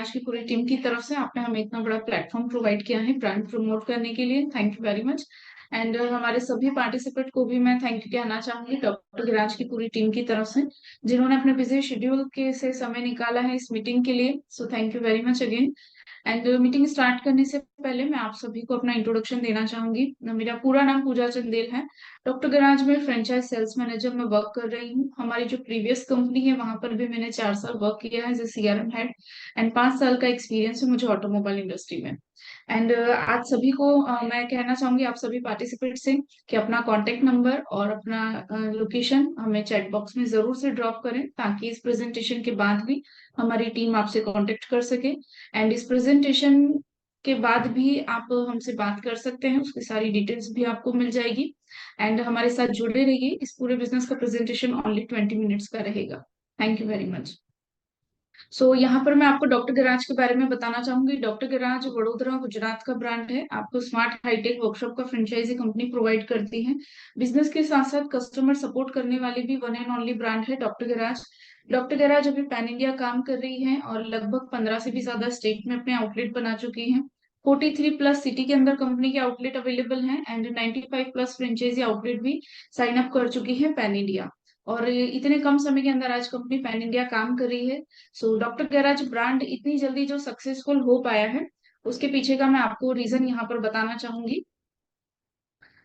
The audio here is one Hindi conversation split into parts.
गराज की पूरी टीम की तरफ से आपने हमें इतना बड़ा प्लेटफॉर्म प्रोवाइड किया है ब्रांड प्रमोट करने के लिए। Thank you very much. And हमारे सभी पार्टिसिपेंट को भी मैं थैंक यू कहना चाहूंगी डॉक्टर गराज की पूरी टीम की तरफ से, जिन्होंने अपने बिजी शेड्यूल के से समय निकाला है इस मीटिंग के लिए। So thank you very much again. And meeting start करने से पहले मैं आप सभी को अपना इंट्रोडक्शन देना चाहूंगी। मेरा पूरा नाम पूजा चंदेल है। डॉक्टर गराज में फ्रेंचाइज सेल्स मैनेजर में वर्क कर रही हूँ। हमारी जो प्रीवियस कंपनी है वहां पर भी मैंने 4 साल वर्क किया है as a CRM head. And 5 साल का एक्सपीरियंस है मुझे ऑटोमोबाइल इंडस्ट्री में। एंड आज सभी को मैं कहना चाहूंगी आप सभी पार्टिसिपेंट से कि अपना कॉन्टेक्ट नंबर और अपना लोकेशन हमें चैट बॉक्स में जरूर से ड्रॉप करें, ताकि इस प्रेजेंटेशन के बाद भी हमारी टीम आपसे कांटेक्ट कर सके। एंड इस प्रेजेंटेशन के बाद भी आप हमसे बात कर सकते हैं, उसकी सारी डिटेल्स भी आपको मिल जाएगी। एंड हमारे साथ जुड़े रहिए। इस पूरे बिजनेस का प्रेजेंटेशन ओनली 20 मिनट्स का रहेगा। Thank you very much. यहाँ पर मैं आपको डॉक्टर गैराज के बारे में बताना चाहूंगी। डॉक्टर गैराज वडोदरा गुजरात का ब्रांड है। आपको स्मार्ट हाईटेक वर्कशॉप का फ्रेंचाइजी कंपनी प्रोवाइड करती है। बिजनेस के साथ साथ कस्टमर सपोर्ट करने वाली भी वन एंड ओनली ब्रांड है डॉक्टर गैराज। डॉक्टर गैराज अभी पैन इंडिया काम कर रही है और लगभग 15 से भी ज्यादा स्टेट में अपने आउटलेट बना चुकी है। 43+ सिटी के अंदर कंपनी के आउटलेट अवेलेबल हैं एंड 95+ फ्रेंचाइजी आउटलेट भी साइन अप कर चुकी है पैन इंडिया। और इतने कम समय के अंदर आज कंपनी पैन इंडिया काम कर रही है। डॉक्टर गैराज ब्रांड इतनी जल्दी जो सक्सेसफुल हो पाया है, उसके पीछे का मैं आपको रीजन यहाँ पर बताना चाहूंगी।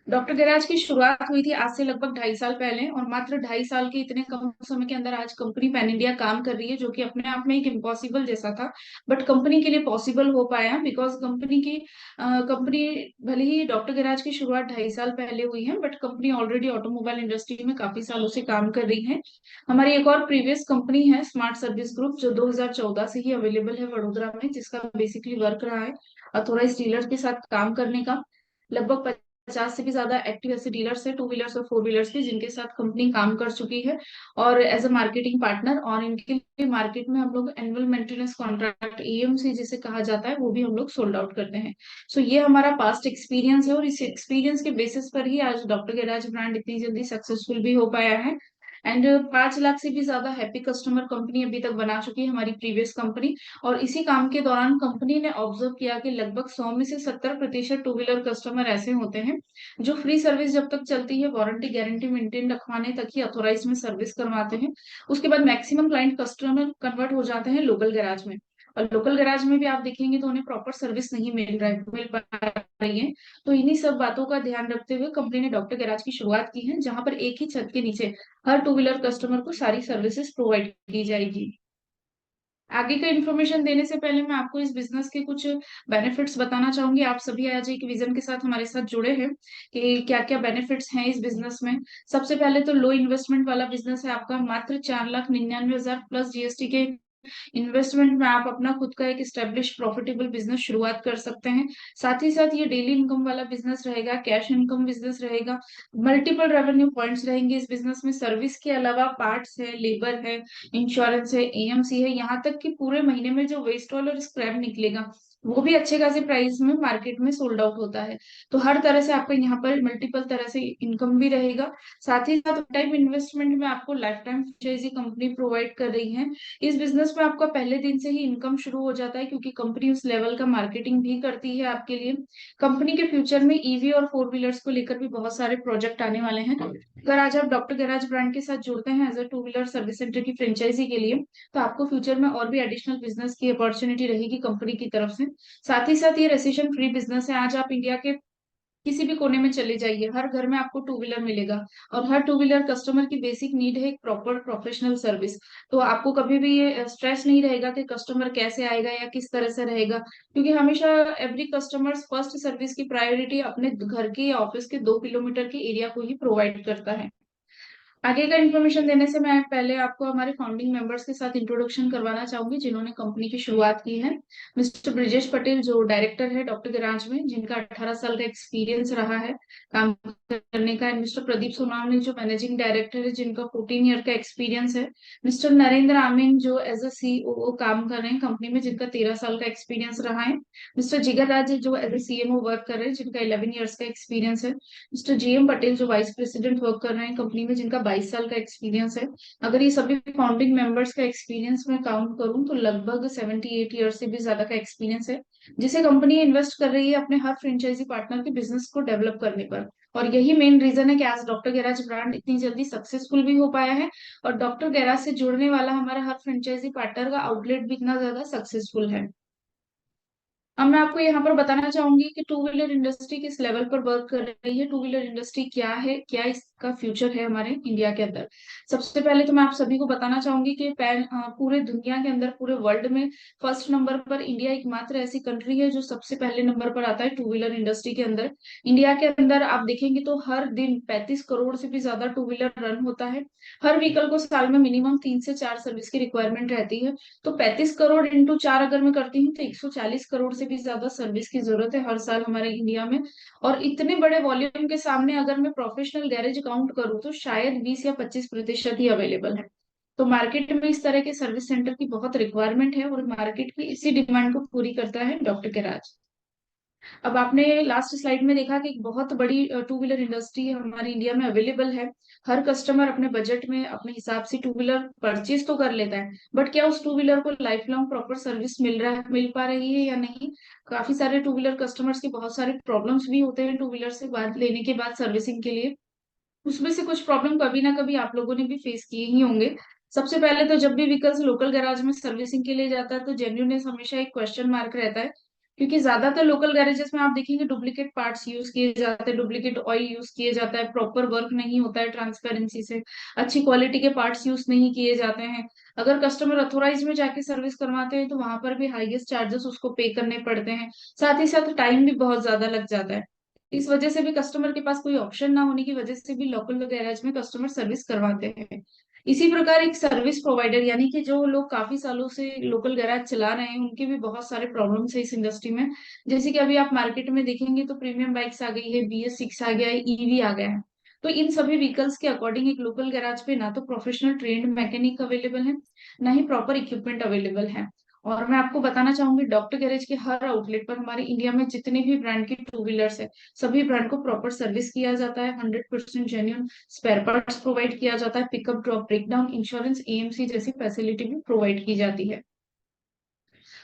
डॉक्टर गैराज की शुरुआत हुई थी आज से लगभग 2.5 साल पहले, और मात्र 2.5 साल के इतने कम समय के अंदर आज कंपनी पैन इंडिया काम कर रही है, जो कि अपने आप में एक इम्पॉसिबल जैसा था, बट कंपनी के लिए पॉसिबल हो पाया बिकॉज कंपनी भले ही डॉक्टर गैराज की शुरुआत 2.5 साल पहले हुई है, but company already automobile industry में काफी सालों से काम कर रही है। हमारी एक और प्रीवियस कंपनी है स्मार्ट सर्विस ग्रुप, जो 2014 से ही अवेलेबल है वडोदरा में, जिसका बेसिकली वर्क रहा है अथोराइज डीलर के साथ काम करने का। लगभग 50 से भी ज्यादा एक्टिव ऐसे डीलर्स है, 2 व्हीलर्स और 4 व्हीलर्स के, जिनके साथ कंपनी काम कर चुकी है और एज अ मार्केटिंग पार्टनर। और इनके लिए मार्केट में हम लोग एनुअल मेंटेनेंस कॉन्ट्रैक्ट एएमसी जिसे कहा जाता है, वो भी हम लोग सोल्ड आउट करते हैं। ये हमारा पास्ट एक्सपीरियंस है और इस एक्सपीरियंस के बेसिस पर ही आज डॉक्टर गैराज ब्रांड इतनी जल्दी सक्सेसफुल भी हो पाया है। एंड 5 लाख से भी ज्यादा हैप्पी कस्टमर कंपनी अभी तक बना चुकी है हमारी प्रीवियस कंपनी। और इसी काम के दौरान कंपनी ने ऑब्जर्व किया कि लगभग 100 में से 70% 2 व्हीलर कस्टमर ऐसे होते हैं जो फ्री सर्विस जब तक चलती है, वारंटी गारंटी मेंटेन रखवाने तक ही अथोराइज में सर्विस करवाते हैं। उसके बाद मैक्सिमम क्लाइंट कस्टमर कन्वर्ट हो जाते हैं लोकल गैराज में। और लोकल गैराज में भी आप देखेंगे तो उन्हें प्रॉपर सर्विस नहीं मिल पा रही है। इन्हीं सब बातों का ध्यान रखते हुए कंपनी ने डॉक्टर गैराज की शुरुआत की है, जहां पर एक ही छत के नीचे हर 2 व्हीलर कस्टमर को सारी सर्विसेज प्रोवाइड की जाएगी। आगे का इन्फॉर्मेशन देने से पहले मैं आपको इस बिजनेस के कुछ बेनिफिट्स बताना चाहूंगी। आप सभी आज एक विजन के साथ हमारे साथ जुड़े हैं कि क्या क्या बेनिफिट्स हैं इस बिजनेस में। सबसे पहले तो लो इन्वेस्टमेंट वाला बिजनेस है आपका। मात्र 4,99,000 प्लस जीएसटी के इन्वेस्टमेंट में आप अपना खुद का एक स्टेब्लिश प्रॉफिटेबल बिजनेस शुरुआत कर सकते हैं। साथ ही साथ ये डेली इनकम वाला बिजनेस रहेगा, कैश इनकम बिजनेस रहेगा। मल्टीपल रेवेन्यू पॉइंट्स रहेंगे इस बिजनेस में। सर्विस के अलावा पार्ट्स है, लेबर है, इंश्योरेंस है, एएमसी है, यहाँ तक कि पूरे महीने में जो वेस्ट ऑयल और स्क्रैप निकलेगा वो भी अच्छे खासे प्राइस में मार्केट में सोल्ड आउट होता है। हर तरह से आपका यहाँ पर मल्टीपल तरह से इनकम भी रहेगा। साथ ही साथ टाइप इन्वेस्टमेंट में आपको lifetime franchise company provide कर रही है। इस बिजनेस में आपका पहले दिन से ही इनकम शुरू हो जाता है, क्योंकि कंपनी उस लेवल का मार्केटिंग भी करती है आपके लिए। कंपनी के फ्यूचर में ईवी और 4 व्हीलर्स को लेकर भी बहुत सारे प्रोजेक्ट आने वाले हैं। अगर आज आप डॉक्टर गैराज ब्रांड के साथ जुड़ते हैं as a 2 wheeler service centre की फ्रेंचाइजी के लिए, तो आपको फ्यूचर में और भी एडिशनल बिजनेस की अपॉर्चुनिटी रहेगी कंपनी की तरफ से। साथ ही साथ ये रेसिशन फ्री बिजनेस है। आज आप इंडिया के किसी भी कोने में चले जाइए, हर घर में आपको 2 व्हीलर मिलेगा। और हर 2 व्हीलर कस्टमर की बेसिक नीड है एक प्रॉपर प्रोफेशनल सर्विस। आपको कभी भी ये स्ट्रेस नहीं रहेगा कि कस्टमर कैसे आएगा या किस तरह से रहेगा, क्योंकि हमेशा एवरी कस्टमर फर्स्ट सर्विस की प्रायोरिटी अपने घर के या ऑफिस के 2 किलोमीटर के एरिया को ही प्रोवाइड करता है। आगे का इन्फॉर्मेशन देने से मैं पहले आपको हमारे फाउंडिंग मेंबर्स के साथ इंट्रोडक्शन करवाना चाहूंगी, जिन्होंने कंपनी की शुरुआत की है। मिस्टर ब्रिजेश पटेल जो डायरेक्टर है डॉक्टर गैराज में, जिनका 18 साल का एक्सपीरियंस रहा है काम करने का। मिस्टर प्रदीप सोनावने जो मैनेजिंग डायरेक्टर है, जिनका 14 ईयर का एक्सपीरियंस है। मिस्टर नरेंद्र आमीन जो एज अ सीओओ काम कर रहे हैं कंपनी में, जिनका 13 साल का एक्सपीरियंस रहा है। मिस्टर जिगर राज जो एज अ सीएमओ वर्क कर रहे हैं, जिनका 11 ईयर्स का एक्सपीरियंस है। मिस्टर जीएम पटेल जो वाइस प्रेसिडेंट वर्क कर रहे हैं कंपनी में, जिनका 22 साल का एक्सपीरियंस है। अगर ये सभी फाउंडिंग मेंबर्स का एक्सपीरियंस मैं काउंट करूं तो लगभग 78 ईयर से भी ज्यादा का एक्सपीरियंस है, जिसे कंपनी इन्वेस्ट कर रही है अपने हर फ्रेंचाइजी पार्टनर के बिजनेस को डेवलप करने पर। और यही मेन रीजन है कि आज डॉक्टर गैराज ब्रांड इतनी जल्दी सक्सेसफुल भी हो पाया है, और डॉक्टर गैराज से जुड़ने वाला हमारा हर फ्रेंचाइजी पार्टनर का आउटलेट भी इतना ज्यादा सक्सेसफुल है। अब मैं आपको यहाँ पर बताना चाहूंगी कि टू व्हीलर इंडस्ट्री किस लेवल पर वर्क कर रही है, टू व्हीलर इंडस्ट्री क्या है, क्या इसका फ्यूचर है हमारे इंडिया के अंदर। सबसे पहले तो मैं आप सभी को बताना चाहूंगी कि पूरे दुनिया के अंदर, पूरे वर्ल्ड में फर्स्ट नंबर पर इंडिया एकमात्र ऐसी कंट्री है जो सबसे पहले नंबर पर आता है टू व्हीलर इंडस्ट्री के अंदर। इंडिया के अंदर आप देखेंगे तो हर दिन 35 करोड़ से भी ज्यादा टू व्हीलर रन होता है। हर व्हीकल को साल में मिनिमम 3 से 4 सर्विस की रिक्वायरमेंट रहती है। तो 35 करोड़ इंटू 4 अगर मैं करती हूँ तो 140 करोड़ से भी ज्यादा सर्विस की जरूरत है हर साल हमारे इंडिया में। और इतने बड़े वॉल्यूम के सामने अगर मैं प्रोफेशनल गैरेज काउंट करूँ तो शायद 20 या 25% ही अवेलेबल है। तो मार्केट में इस तरह के सर्विस सेंटर की बहुत रिक्वायरमेंट है, और मार्केट की इसी डिमांड को पूरी करता है डॉक्टर गैराज। अब आपने लास्ट स्लाइड में देखा कि एक बहुत बड़ी टू व्हीलर इंडस्ट्री हमारे इंडिया में अवेलेबल है। हर कस्टमर अपने बजट में अपने हिसाब से टू व्हीलर परचेज तो कर लेता है, बट क्या उस टू व्हीलर को लाइफ लॉन्ग प्रॉपर सर्विस मिल पा रही है या नहीं। काफी सारे टू व्हीलर कस्टमर्स के बहुत सारे प्रॉब्लम्स भी होते हैं टू व्हीलर से बाद लेने के बाद सर्विसिंग के लिए। उसमें से कुछ प्रॉब्लम कभी ना कभी आप लोगों ने भी फेस किए ही होंगे। सबसे पहले तो जब भी व्हीकल्स लोकल गैराज में सर्विसिंग के लिए जाता है तो जेन्युइननेस हमेशा एक क्वेश्चन मार्क रहता है, क्योंकि ज्यादातर लोकल गैरेजेस में आप देखेंगे डुप्लीकेट पार्ट्स यूज किए जाते हैं, डुप्लीकेट ऑयल यूज किए जाता है, प्रॉपर वर्क नहीं होता है ट्रांसपेरेंसी से, अच्छी क्वालिटी के पार्ट्स यूज नहीं किए जाते हैं। अगर कस्टमर अथोराइज में जाके सर्विस करवाते हैं तो वहां पर भी हाईएस्ट चार्जेस उसको पे करने पड़ते हैं। साथ ही साथ टाइम भी बहुत ज्यादा लग जाता है। इस वजह से भी कस्टमर के पास कोई ऑप्शन ना होने की वजह से भी लोकल गैराज में कस्टमर सर्विस करवाते हैं। इसी प्रकार एक सर्विस प्रोवाइडर यानी कि जो लोग काफी सालों से लोकल गैराज चला रहे हैं उनके भी बहुत सारे प्रॉब्लम्स है इस इंडस्ट्री में। जैसे कि अभी आप मार्केट में देखेंगे तो प्रीमियम बाइक्स आ गई है, BS6 आ गया है, ईवी आ गया है। तो इन सभी व्हीकल्स के अकॉर्डिंग एक लोकल गैराज पे ना तो प्रोफेशनल ट्रेंड मैकेनिक अवेलेबल है, ना ही प्रॉपर इक्विपमेंट अवेलेबल है। और मैं आपको बताना चाहूंगी डॉक्टर गैरेज के हर आउटलेट पर हमारे इंडिया में जितने भी ब्रांड की टू व्हीलर्स है सभी ब्रांड को प्रॉपर सर्विस किया जाता है, 100% जेन्यून स्पेयर पार्ट्स प्रोवाइड किया जाता है, pickup drop breakdown insurance AMC जैसी फैसिलिटी भी प्रोवाइड की जाती है।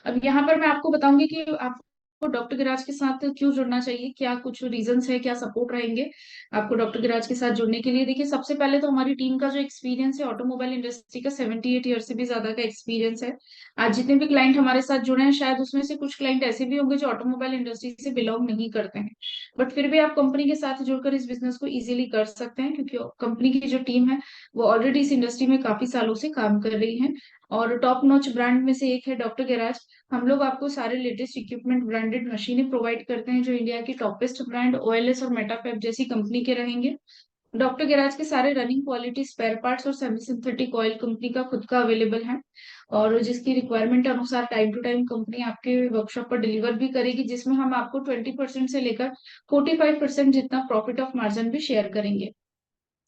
अब यहाँ पर मैं आपको बताऊंगी कि आपको डॉक्टर गिराज के साथ क्यों जुड़ना चाहिए, क्या कुछ रीजंस है, क्या सपोर्ट रहेंगे आपको डॉक्टर गिराज के साथ जुड़ने के लिए। देखिए सबसे पहले तो हमारी टीम का जो एक्सपीरियंस है ऑटोमोबाइल इंडस्ट्री का 78 ईयर से भी ज्यादा का एक्सपीरियंस है। आज जितने भी क्लाइंट हमारे साथ जुड़े हैं शायद उसमें से कुछ क्लाइंट ऐसे भी होंगे जो ऑटोमोबाइल इंडस्ट्री से बिलोंग नहीं करते हैं, बट फिर भी आप कंपनी के साथ जुड़कर इस बिजनेस को इजीली कर सकते हैं, क्योंकि कंपनी की जो टीम है वो ऑलरेडी इस इंडस्ट्री में काफी सालों से काम कर रही है। और टॉप नॉच ब्रांड में से एक है डॉक्टर गैराज। हम लोग आपको सारे लेटेस्ट इक्विपमेंट, ब्रांडेड मशीनें प्रोवाइड करते हैं जो इंडिया की टॉपेस्ट ब्रांड OLS और मेटाफैब जैसी कंपनी के रहेंगे। डॉक्टर गैराज के सारे रनिंग क्वालिटी स्पेयर पार्ट्स और सेमी सिंथेटिक ऑयल कंपनी का खुद का अवेलेबल है, और जिसकी रिक्वायरमेंट अनुसार टाइम टू टाइम कंपनी आपके वर्कशॉप पर डिलीवर भी करेगी, जिसमें हम आपको 20% से लेकर 45% जितना प्रॉफिट ऑफ मार्जिन भी शेयर करेंगे।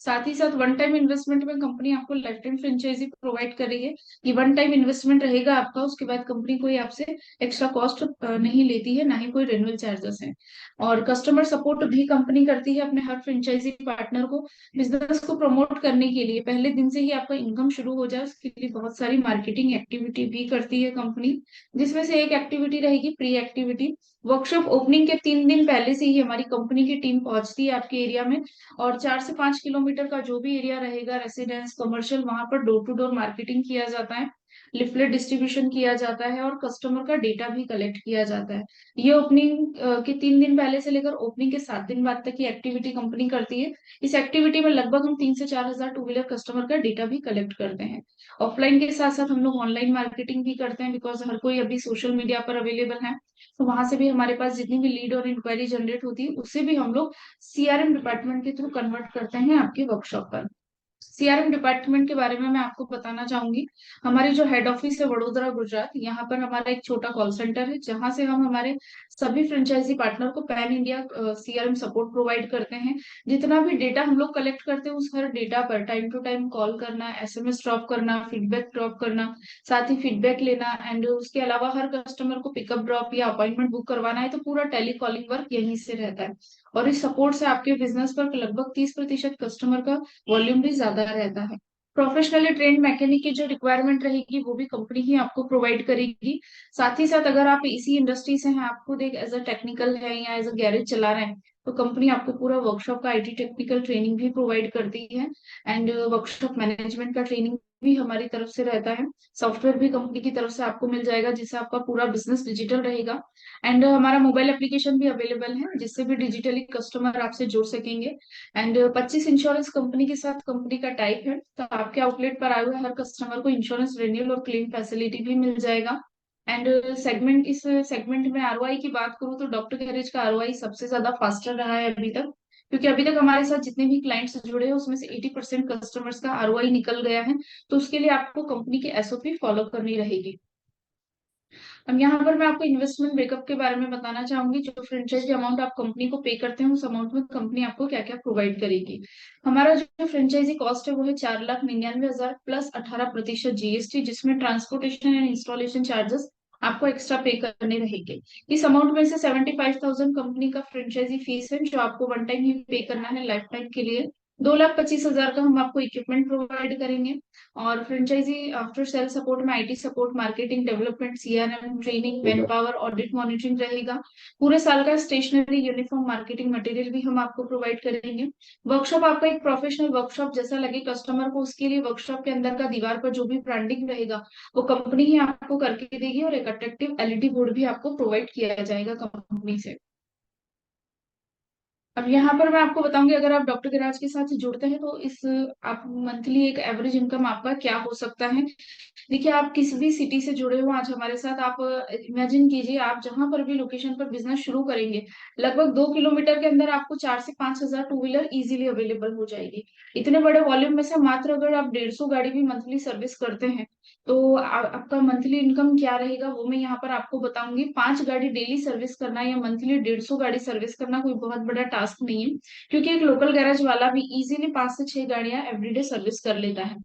साथ ही साथ वन टाइम इन्वेस्टमेंट में कंपनी आपको लाइफ टाइम फ्रेंचाइजी प्रोवाइड कर रही है, कि वन टाइम इन्वेस्टमेंट रहेगा आपका, उसके बाद कंपनी कोई आपसे एक्स्ट्रा कॉस्ट नहीं लेती है, ना ही कोई रेन्युअल चार्जेस है। और कस्टमर सपोर्ट भी कंपनी करती है अपने हर फ्रेंचाइजी पार्टनर को बिजनेस को प्रमोट करने के लिए। पहले दिन से ही आपका इनकम शुरू हो जाए उसके लिए बहुत सारी मार्केटिंग एक्टिविटी भी करती है कंपनी, जिसमें से एक एक्टिविटी रहेगी प्री एक्टिविटी। वर्कशॉप ओपनिंग के 3 दिन पहले से ही हमारी कंपनी की टीम पहुंचती है आपके एरिया में, और 4 से 5 किलोमीटर का जो भी एरिया रहेगा रेसिडेंस कमर्शियल वहां पर डोर टू डोर मार्केटिंग किया जाता है, लिफलेट डिस्ट्रीब्यूशन किया जाता है, और कस्टमर का डेटा भी कलेक्ट किया जाता है। ये ओपनिंग के 3 दिन पहले से लेकर ओपनिंग के 7 दिन बाद तक की एक्टिविटी कंपनी करती है। इस एक्टिविटी में लगभग हम 3 से 4 हजार टू व्हीलर कस्टमर का डेटा भी कलेक्ट करते हैं। ऑफलाइन के साथ साथ हम लोग ऑनलाइन मार्केटिंग भी करते हैं, बिकॉज हर कोई अभी सोशल मीडिया पर अवेलेबल है। तो वहां से भी हमारे पास जितनी भी लीड और इंक्वायरी जनरेट होती है उससे भी हम लोग CRM डिपार्टमेंट के थ्रू कन्वर्ट करते हैं आपके वर्कशॉप पर। CRM डिपार्टमेंट के बारे में मैं आपको बताना चाहूंगी। हमारी जो हेड ऑफिस है वडोदरा गुजरात, यहाँ पर हमारा एक छोटा कॉल सेंटर है जहां से हम हमारे सभी फ्रेंचाइजी पार्टनर को pan India CRM support provide करते हैं। जितना भी डेटा हम लोग कलेक्ट करते हैं उस हर डेटा पर टाइम टू टाइम कॉल करना, SMS ड्रॉप करना, फीडबैक ड्रॉप करना, साथ ही फीडबैक लेना, एंड उसके अलावा हर कस्टमर को पिकअप ड्रॉप या अपॉइंटमेंट बुक करवाना है तो पूरा टेली कॉलिंग वर्क यहीं से रहता है। और इस सपोर्ट से आपके बिजनेस पर लगभग 30% कस्टमर का वॉल्यूम भी ज्यादा रहता है। प्रोफेशनली ट्रेंड मैकेनिक की जो रिक्वायरमेंट रहेगी वो भी कंपनी ही आपको प्रोवाइड करेगी। साथ ही साथ अगर आप इसी इंडस्ट्री से हैं, आप खुद एक एज अ टेक्निकल है या एज अ गैरेज चला रहे हैं, तो कंपनी आपको पूरा वर्कशॉप का आईटी टेक्निकल ट्रेनिंग भी प्रोवाइड करती है। एंड वर्कशॉप मैनेजमेंट का ट्रेनिंग भी हमारी तरफ से रहता है। सॉफ्टवेयर भी कंपनी की तरफ से आपको मिल जाएगा, जिससे आपका पूरा बिजनेस डिजिटल रहेगा। एंड हमारा मोबाइल एप्लीकेशन भी अवेलेबल है, जिससे भी डिजिटली कस्टमर आपसे जुड़ सकेंगे। एंड 25 कंपनी के साथ कंपनी का टाइप है, तो आपके आउटलेट पर आए हुए हर कस्टमर को इंश्योरेंस रिन्यूअल और क्लेम फैसिलिटी भी मिल जाएगा। एंड इस सेगमेंट में आरओआई की बात करूँ तो डॉक्टर गैरेज का आरओआई सबसे ज्यादा फास्टर रहा है अभी तक, क्योंकि अभी तक हमारे साथ जितने भी क्लाइंट्स जुड़े हैं उसमें से 80% कस्टमर्स का आरओआई निकल गया है। तो उसके लिए आपको कंपनी की एसओपी फॉलो करनी रहेगी। अब यहाँ पर मैं आपको इन्वेस्टमेंट ब्रेकअप के बारे में बताना चाहूंगी। जो फ्रेंचाइजी अमाउंट आप कंपनी को पे करते हैं, उस अमाउंट में कंपनी आपको क्या क्या प्रोवाइड करेगी। हमारा जो फ्रेंचाइजी कॉस्ट है वो है 4,99,000 प्लस 18% जीएसटी, जिसमें ट्रांसपोर्टेशन एंड इंस्टॉलेशन चार्जेस आपको एक्स्ट्रा पे करने रहेंगे। इस अमाउंट में से 75,000 कंपनी का फ्रेंचाइजी फीस है, जो आपको वन टाइम ही पे करना है लाइफ टाइम के लिए। 2,25,000 का हम आपको इक्विपमेंट प्रोवाइड करेंगे। और फ्रेंचाइजी आफ्टर सेल सपोर्ट में IT support, marketing, development, CRM, training, man power, audit, monitoring रहेगा। पूरे साल का स्टेशनरी, यूनिफॉर्म, मार्केटिंग मटेरियल भी हम आपको प्रोवाइड करेंगे। वर्कशॉप आपका एक प्रोफेशनल वर्कशॉप जैसा लगे कस्टमर को, उसके लिए वर्कशॉप के अंदर का दीवार पर जो भी ब्रांडिंग रहेगा वो कंपनी ही आपको करके देगी, और एक अट्रैक्टिव एलईडी बोर्ड भी आपको प्रोवाइड किया जाएगा कंपनी से। अब यहाँ पर मैं आपको बताऊंगी, अगर आप डॉक्टर गैराज के साथ जुड़ते हैं तो इस आप मंथली एक एवरेज इनकम आपका क्या हो सकता है। देखिए, आप किसी भी सिटी से जुड़े हो आज हमारे साथ, आप इमेजिन कीजिए, आप जहां पर भी लोकेशन पर बिजनेस शुरू करेंगे, लगभग 2 किलोमीटर के अंदर आपको 4 से 5 हजार टू व्हीलर इजीली अवेलेबल हो जाएगी। इतने बड़े वॉल्यूम में से मात्र अगर आप 150 गाड़ी भी मंथली सर्विस करते हैं, तो आपका मंथली इनकम क्या रहेगा वो मैं यहाँ पर आपको बताऊंगी। 5 गाड़ी डेली सर्विस करना या मंथली 150 गाड़ी सर्विस करना कोई बहुत बड़ा टास्क नहीं है, क्योंकि एक लोकल गैरेज वाला भी इजीली 5 से 6 गाड़ियां एवरीडे सर्विस कर लेता है।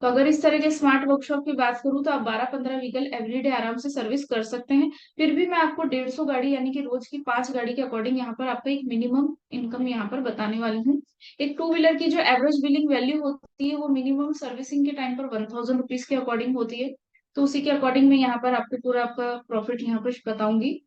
तो अगर इस तरह के स्मार्ट वर्कशॉप की बात करूँ तो आप 12-15 व्हीकल एवरीडे आराम से सर्विस कर सकते हैं। फिर भी मैं आपको 150 गाड़ी यानी कि रोज की 5 गाड़ी के अकॉर्डिंग यहाँ पर आपका एक मिनिमम इनकम यहाँ पर बताने वाली हूँ। एक टू व्हीलर की जो एवरेज बिलिंग वैल्यू होती है वो मिनिमम सर्विसिंग के टाइम पर 1,000 रुपीज के अकॉर्डिंग होती है। तो उसी के अकॉर्डिंग मैं यहाँ पर आपको पूरा आपका प्रॉफिट यहाँ पर बताऊंगी।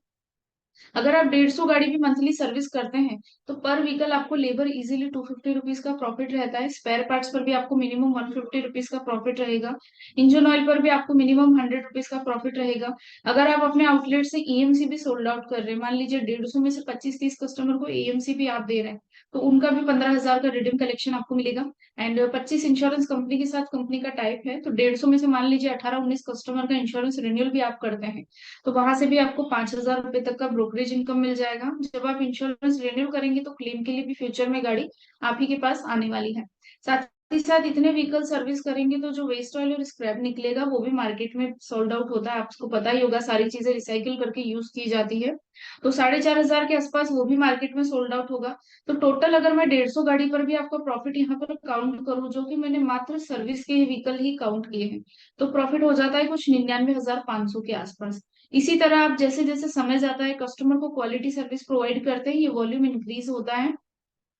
अगर आप 150 गाड़ी भी मंथली सर्विस करते हैं, तो पर व्हीकल आपको लेबर इजीली 250 रुपीज का प्रॉफिट रहता है। स्पेयर पार्ट्स पर भी आपको मिनिमम 150 रुपीज का प्रॉफिट रहेगा। इंजन ऑयल पर भी आपको मिनिमम 100 रुपीज का प्रॉफिट रहेगा। अगर आप अपने आउटलेट से ईएमसी भी सोल्ड आउट कर रहे हैं, मान लीजिए 150 में से 25-30 कस्टमर को ईएमसी भी आप दे रहे हैं, तो उनका भी 15,000 का रिडीम कलेक्शन आपको मिलेगा। एंड 25 इंश्योरेंस कंपनी के साथ कंपनी का टाइप है, तो 150 में से मान लीजिए 18-19 कस्टमर का इंश्योरेंस रिन्यूअल भी आप करते हैं, तो वहां से भी आपको 5,000 रुपए तक का ब्रोकरेज इनकम मिल जाएगा। जब आप इंश्योरेंस रिन्यू करेंगे तो क्लेम के लिए भी फ्यूचर में गाड़ी आप ही के पास आने वाली है। साथ ही साथ इतने व्हीकल सर्विस करेंगे तो जो वेस्ट ऑयल और स्क्रैप निकलेगा वो भी मार्केट में सोल्ड आउट होता है, आपको पता ही होगा, सारी चीजें रिसाइकिल करके यूज की जाती है। तो 4,500 के आसपास वो भी मार्केट में सोल्ड आउट होगा। तो टोटल अगर मैं 150 गाड़ी पर भी आपका प्रॉफिट यहाँ पर काउंट करूँ, जो कि मैंने मात्र सर्विस के व्हीकल ही काउंट किए हैं, तो प्रॉफिट हो जाता है कुछ 99,500 के आसपास। इसी तरह आप जैसे जैसे समय जाता है, कस्टमर को क्वालिटी सर्विस प्रोवाइड करते हैं, ये वॉल्यूम इंक्रीज होता है।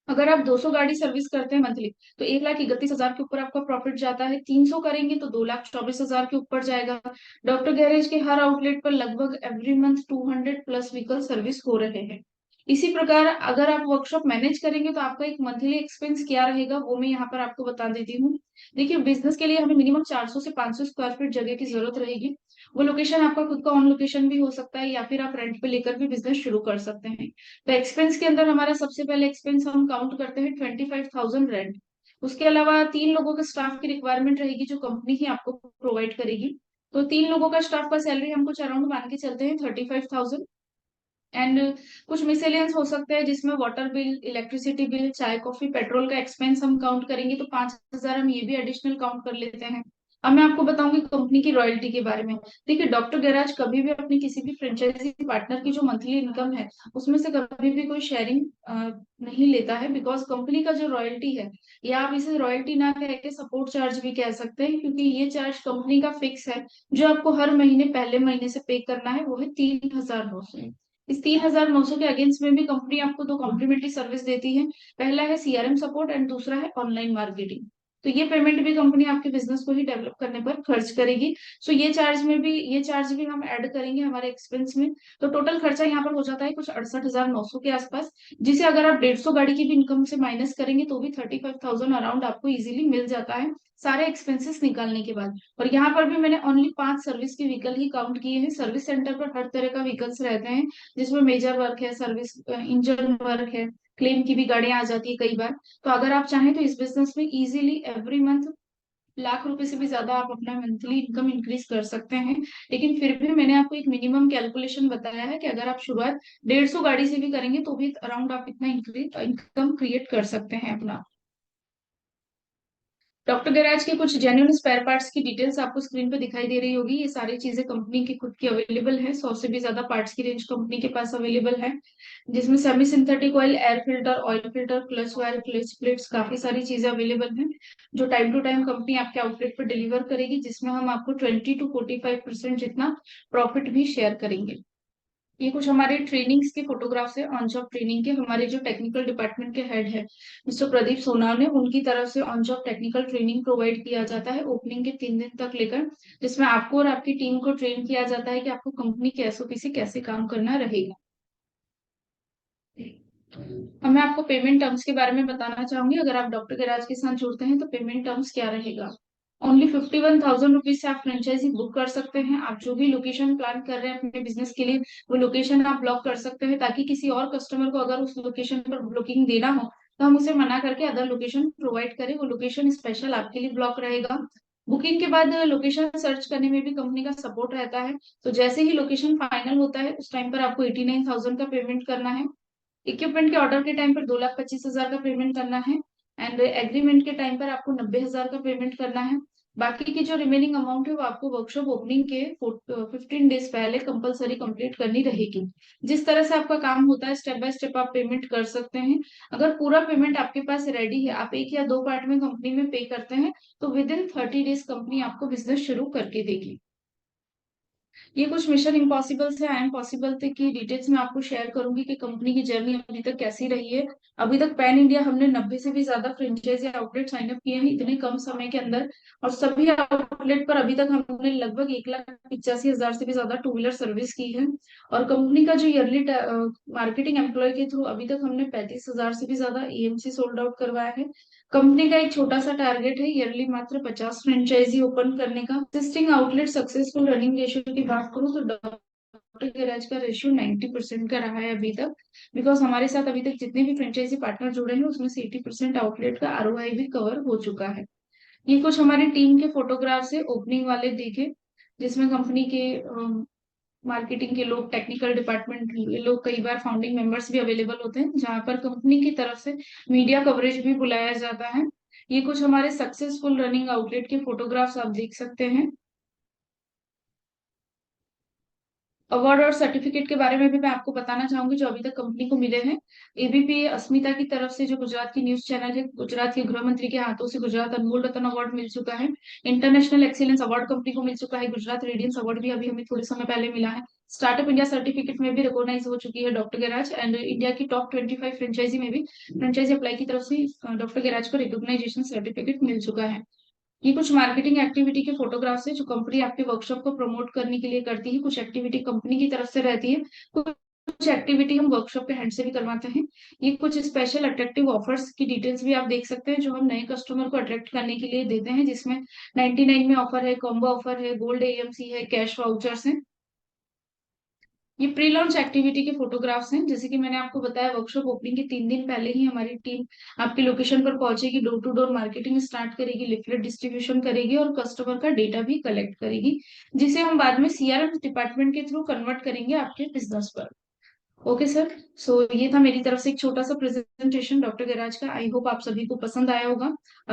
अगर आप 200 गाड़ी सर्विस करते हैं मंथली, तो 1,31,000 के ऊपर आपका प्रॉफिट जाता है। 300 करेंगे तो 2,24,000 के ऊपर जाएगा। डॉक्टर गैरेज के हर आउटलेट पर लगभग every month 200 plus vehicle service हो रहे हैं। इसी प्रकार अगर आप वर्कशॉप मैनेज करेंगे तो आपका एक मंथली एक्सपेंस क्या रहेगा वो मैं यहाँ पर आपको बता देती हूँ। देखिए, बिजनेस के लिए हमें मिनिमम 400 से 500 स्क्वायर फीट जगह की जरूरत रहेगी। वो लोकेशन आपका खुद का ऑन लोकेशन भी हो सकता है, या फिर आप रेंट पे लेकर भी बिजनेस शुरू कर सकते हैं। तो एक्सपेंस के अंदर हमारा सबसे पहले एक्सपेंस हम काउंट करते हैं 25,000 रेंट। उसके अलावा 3 लोगों के स्टाफ की रिक्वायरमेंट रहेगी, जो कंपनी ही आपको प्रोवाइड करेगी। तो 3 लोगों का स्टाफ का सैलरी हम कुछ अराउंड मान के चलते हैं 35,000। एंड कुछ मिसेलियंस हो सकते हैं, जिसमें वाटर बिल, इलेक्ट्रिसिटी बिल, चाय कॉफी, पेट्रोल का एक्सपेंस हम काउंट करेंगे, तो 5,000 हम ये भी एडिशनल काउंट कर लेते हैं। अब मैं आपको बताऊंगी कंपनी की रॉयल्टी के बारे में। देखिए, डॉक्टर गैराज कभी भी अपनी किसी भी फ्रेंचाइजी पार्टनर की जो मंथली इनकम है उसमें से कभी भी कोई शेयरिंग नहीं लेता है, बिकॉज कंपनी का जो रॉयल्टी है, या आप इसे रॉयल्टी ना कह के सपोर्ट चार्ज भी कह सकते हैं, क्योंकि ये चार्ज कंपनी का फिक्स है, जो आपको हर महीने पहले महीने से पे करना है, वो है 3,900। इस 3,900 के अगेंस्ट में भी कंपनी आपको दो कॉम्प्लीमेंट्री सर्विस देती है। पहला है सीआरएम सपोर्ट एंड दूसरा है ऑनलाइन मार्केटिंग। तो ये पेमेंट भी कंपनी आपके बिजनेस को ही डेवलप करने पर खर्च करेगी। सो ये चार्ज भी हम ऐड करेंगे हमारे एक्सपेंस में। तो टोटल खर्चा यहाँ पर हो जाता है कुछ 68,900 के आसपास, जिसे अगर आप 150 गाड़ी की भी इनकम से माइनस करेंगे तो भी 35,000 अराउंड आपको इजीली मिल जाता है, सारे एक्सपेंसेस निकालने के बाद। और यहाँ पर भी मैंने ओनली 5 सर्विस के व्हीकल ही काउंट किए हैं। सर्विस सेंटर पर हर तरह का व्हीकल्स रहते हैं, जिसमें मेजर वर्क है, सर्विस इंजन वर्क है, क्लेम की भी गाड़ियां आ जाती है कई बार। तो अगर आप चाहें तो इस बिजनेस में इजीली एवरी मंथ लाख रुपए से भी ज्यादा आप अपना मंथली इनकम इंक्रीज कर सकते हैं। लेकिन फिर भी मैंने आपको एक मिनिमम कैलकुलेशन बताया है कि अगर आप शुरुआत 150 गाड़ी से भी करेंगे तो भी अराउंड आप इतना इनकम क्रिएट कर सकते हैं अपना। डॉक्टर गैराज के कुछ जेन्युइन स्पेयर पार्ट्स की डिटेल्स आपको स्क्रीन पे दिखाई दे रही होगी। ये सारी चीजें कंपनी की खुद की अवेलेबल है, 100 से भी ज्यादा पार्ट्स की रेंज कंपनी के पास अवेलेबल है, जिसमें semi synthetic oil, air filter, oil filter, clutch wire, clutch plates, काफी सारी चीजें अवेलेबल हैं, जो टाइम टू टाइम कंपनी आपके आउटलेट पर डिलीवर करेगी, जिसमें हम आपको 20 to 45% जितना प्रॉफिट भी शेयर करेंगे। ये कुछ हमारे ट्रेनिंग्स के फोटोग्राफ्स है, ऑन जॉब ट्रेनिंग के। हमारे जो टेक्निकल डिपार्टमेंट के हेड है मिस्टर प्रदीप सोनार ने, उनकी तरफ से on job technical training provide किया जाता है ओपनिंग के 3 दिन तक लेकर, जिसमें आपको और आपकी टीम को ट्रेन किया जाता है कि आपको कंपनी के एसओपी से कैसे काम करना रहेगा। अब मैं आपको पेमेंट टर्म्स के बारे में बताना चाहूंगी। अगर आप डॉक्टर गैराज के साथ जुड़ते हैं तो पेमेंट टर्म्स क्या रहेगा। ओनली 51,000 रुपीज से आप फ्रेंचाइजी बुक कर सकते हैं। आप जो भी लोकेशन प्लान कर रहे हैं अपने बिजनेस के लिए, वो लोकेशन आप ब्लॉक कर सकते हैं, ताकि किसी और कस्टमर को अगर उस लोकेशन पर बुकिंग देना हो तो हम उसे मना करके अदर लोकेशन प्रोवाइड करें। वो लोकेशन स्पेशल आपके लिए ब्लॉक रहेगा। बुकिंग के बाद लोकेशन सर्च करने में भी कंपनी का सपोर्ट रहता है। तो जैसे ही लोकेशन फाइनल होता है उस टाइम पर आपको 89,000 का पेमेंट करना है। इक्विपमेंट के ऑर्डर के टाइम पर 2,25,000 का पेमेंट करना है। एंड एग्रीमेंट के टाइम पर आपको 90,000 का पेमेंट करना है। बाकी की जो रिमेनिंग अमाउंट है वो आपको वर्कशॉप ओपनिंग के 15 डेज पहले कंपलसरी कंप्लीट करनी रहेगी। जिस तरह से आपका काम होता है स्टेप बाय स्टेप आप पेमेंट कर सकते हैं। अगर पूरा पेमेंट आपके पास रेडी है, आप एक या दो पार्ट में कंपनी में पे करते हैं, तो विद इन 30 डेज कंपनी आपको बिजनेस शुरू करके देगी। ये कुछ मिशन इम्पॉसिबल से आई एम पॉसिबल तक की डिटेल्स मैं आपको शेयर करूंगी कि कंपनी की जर्नी अभी तक कैसी रही है। अभी तक पैन इंडिया हमने 90 से भी ज्यादा फ्रेंचाइजी आउटलेट साइन अप किए हैं इतने कम समय के अंदर। और सभी आउटलेट पर अभी तक हमने लगभग 1,85,000 से भी ज्यादा टू व्हीलर सर्विस की है। और कंपनी का जो ईयरली मार्केटिंग एम्प्लॉय के थ्रू अभी तक हमने 35,000 से भी ज्यादा ईएमसी सोल्ड आउट करवाया है। कंपनी का एक छोटा सा टारगेट है ईयरली मात्र 50 फ्रेंचाइजी ओपन करने का। Existing outlet successful running ratio की बात करूं तो डॉक्टर गैराज का रेशियो 90% का रहा है अभी तक। बिकॉज हमारे साथ अभी तक जितने भी फ्रेंचाइजी पार्टनर जुड़े हैं उसमें से 80% आउटलेट का आरओआई भी कवर हो चुका है। ये कुछ हमारी टीम के फोटोग्राफ्स है ओपनिंग वाले देखे, जिसमें कंपनी के मार्केटिंग के लोग, टेक्निकल डिपार्टमेंट के लोग, कई बार फाउंडिंग मेंबर्स भी अवेलेबल होते हैं, जहां पर कंपनी की तरफ से मीडिया कवरेज भी बुलाया जाता है। ये कुछ हमारे सक्सेसफुल रनिंग आउटलेट के फोटोग्राफ्स आप देख सकते हैं। अवार्ड और सर्टिफिकेट के बारे में भी मैं आपको बताना चाहूंगी जो अभी तक कंपनी को मिले हैं। एबीपी अस्मिता की तरफ से, जो गुजरात की न्यूज चैनल है, गुजरात के गृह मंत्री के हाथों से गुजरात अनमोल रत्न अवार्ड मिल चुका है। इंटरनेशनल एक्सीलेंस अवार्ड कंपनी को मिल चुका है। गुजरात रेडियंस अवार्ड भी अभी हमें थोड़े समय पहले मिला है। स्टार्टअप इंडिया सर्टिफिकेट में भी रिकॉग्नाइज हो चुकी है डॉक्टर गैराज। एंड इंडिया की टॉप 25 फ्रेंचाइजी में भी फ्रेंचाइजी अप्लाई की तरफ से डॉक्टर गैराज को रिकॉग्नाइजेशन सर्टिफिकेट मिल चुका है। ये कुछ मार्केटिंग एक्टिविटी के फोटोग्राफ्स है जो कंपनी आपके वर्कशॉप को प्रमोट करने के लिए करती है। कुछ एक्टिविटी कंपनी की तरफ से रहती है, कुछ एक्टिविटी हम वर्कशॉप के हैंड से भी करवाते हैं। ये कुछ स्पेशल अट्रैक्टिव ऑफर्स की डिटेल्स भी आप देख सकते हैं जो हम नए कस्टमर को अट्रैक्ट करने के लिए देते हैं, जिसमें 99 में ऑफर है, कॉम्बो ऑफर है, गोल्ड एएमसी है, कैश वाउचर्स है। ये प्री लॉन्च एक्टिविटी के फोटोग्राफ्स हैं। जैसे कि मैंने आपको बताया, वर्कशॉप ओपनिंग के 3 दिन पहले ही हमारी टीम आपकी लोकेशन पर पहुंचेगी, door to door marketing start करेगी, लिफलेट डिस्ट्रीब्यूशन करेगी और कस्टमर का डेटा भी कलेक्ट करेगी, जिसे हम बाद में सीआरएम डिपार्टमेंट के थ्रू कन्वर्ट करेंगे आपके बिजनेस पर। Okay sir. सो ये था मेरी तरफ से एक छोटा सा प्रेजेंटेशन डॉक्टर गैराज का। आई होप आप सभी को पसंद आया होगा।